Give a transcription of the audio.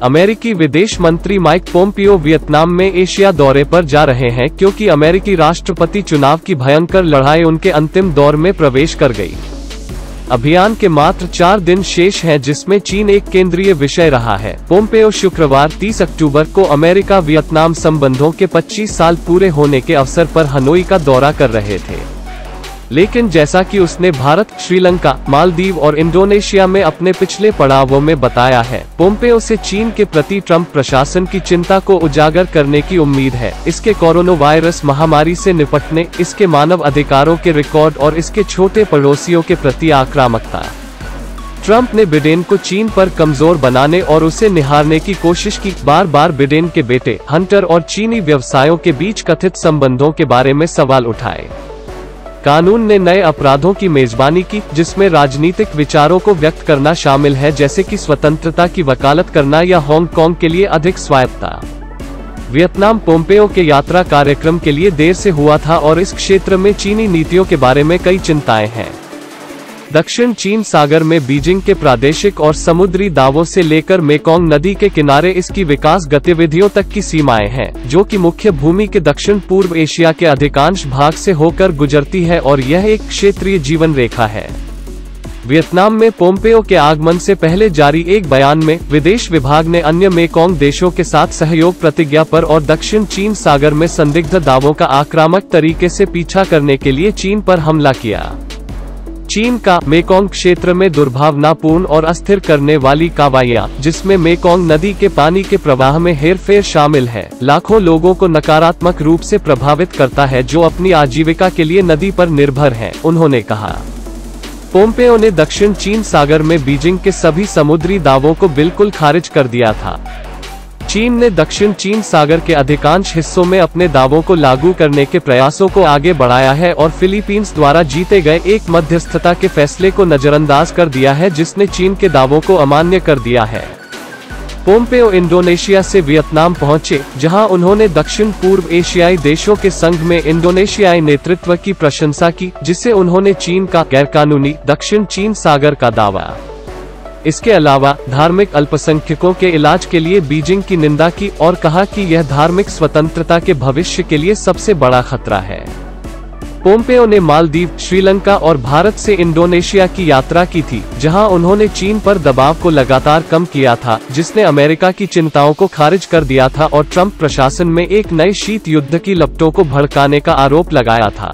अमेरिकी विदेश मंत्री माइक पोम्पियो वियतनाम में एशिया दौरे पर जा रहे हैं क्योंकि अमेरिकी राष्ट्रपति चुनाव की भयंकर लड़ाई उनके अंतिम दौर में प्रवेश कर गई। अभियान के मात्र 4 दिन शेष हैं, जिसमें चीन एक केंद्रीय विषय रहा है। पोम्पेओ शुक्रवार 30 अक्टूबर को अमेरिका वियतनाम संबंधों के 25 साल पूरे होने के अवसर पर हनोई का दौरा कर रहे थे, लेकिन जैसा कि उसने भारत, श्रीलंका, मालदीव और इंडोनेशिया में अपने पिछले पड़ावों में बताया है, पोम्पेओ से चीन के प्रति ट्रंप प्रशासन की चिंता को उजागर करने की उम्मीद है। इसके कोरोना वायरस महामारी से निपटने, इसके मानव अधिकारों के रिकॉर्ड और इसके छोटे पड़ोसियों के प्रति आक्रामकता। ट्रंप ने बिडेन को चीन पर कमजोर बनाने और उसे निहारने की कोशिश की। बार बार बिडेन के बेटे हंटर और चीनी व्यवसायों के बीच कथित संबंधों के बारे में सवाल उठाए। कानून ने नए अपराधों की मेजबानी की, जिसमें राजनीतिक विचारों को व्यक्त करना शामिल है, जैसे कि स्वतंत्रता की वकालत करना या हांगकांग के लिए अधिक स्वायत्तता। वियतनाम पोम्पेओ के यात्रा कार्यक्रम के लिए देर से हुआ था और इस क्षेत्र में चीनी नीतियों के बारे में कई चिंताएं हैं। दक्षिण चीन सागर में बीजिंग के प्रादेशिक और समुद्री दावों से लेकर मेकोंग नदी के किनारे इसकी विकास गतिविधियों तक की सीमाएं हैं, जो कि मुख्य भूमि के दक्षिण पूर्व एशिया के अधिकांश भाग से होकर गुजरती है और यह एक क्षेत्रीय जीवन रेखा है। वियतनाम में पोम्पेओ के आगमन से पहले जारी एक बयान में विदेश विभाग ने अन्य मेकोंग देशों के साथ सहयोग प्रतिज्ञा पर और दक्षिण चीन सागर में संदिग्ध दावों का आक्रामक तरीके से पीछा करने के लिए चीन पर हमला किया। चीन का मेकोंग क्षेत्र में दुर्भावनापूर्ण और अस्थिर करने वाली कार्रवाइयां, जिसमें मेकोंग नदी के पानी के प्रवाह में हेरफेर शामिल है, लाखों लोगों को नकारात्मक रूप से प्रभावित करता है जो अपनी आजीविका के लिए नदी पर निर्भर हैं, उन्होंने कहा। पोम्पेओ ने दक्षिण चीन सागर में बीजिंग के सभी समुद्री दावों को बिल्कुल खारिज कर दिया था। चीन ने दक्षिण चीन सागर के अधिकांश हिस्सों में अपने दावों को लागू करने के प्रयासों को आगे बढ़ाया है और फिलीपींस द्वारा जीते गए एक मध्यस्थता के फैसले को नजरअंदाज कर दिया है, जिसने चीन के दावों को अमान्य कर दिया है। पोम्पेओ इंडोनेशिया से वियतनाम पहुंचे, जहां उन्होंने दक्षिण पूर्व एशियाई देशों के संघ में इंडोनेशियाई नेतृत्व की प्रशंसा की, जिसे उन्होंने चीन का गैरकानूनी दक्षिण चीन सागर का दावा। इसके अलावा धार्मिक अल्पसंख्यकों के इलाज के लिए बीजिंग की निंदा की और कहा कि यह धार्मिक स्वतंत्रता के भविष्य के लिए सबसे बड़ा खतरा है। पोम्पेओ ने मालदीव, श्रीलंका और भारत से इंडोनेशिया की यात्रा की थी, जहां उन्होंने चीन पर दबाव को लगातार कम किया था, जिसने अमेरिका की चिंताओं को खारिज कर दिया था और ट्रंप प्रशासन में एक नए शीत युद्ध की लपटों को भड़काने का आरोप लगाया था।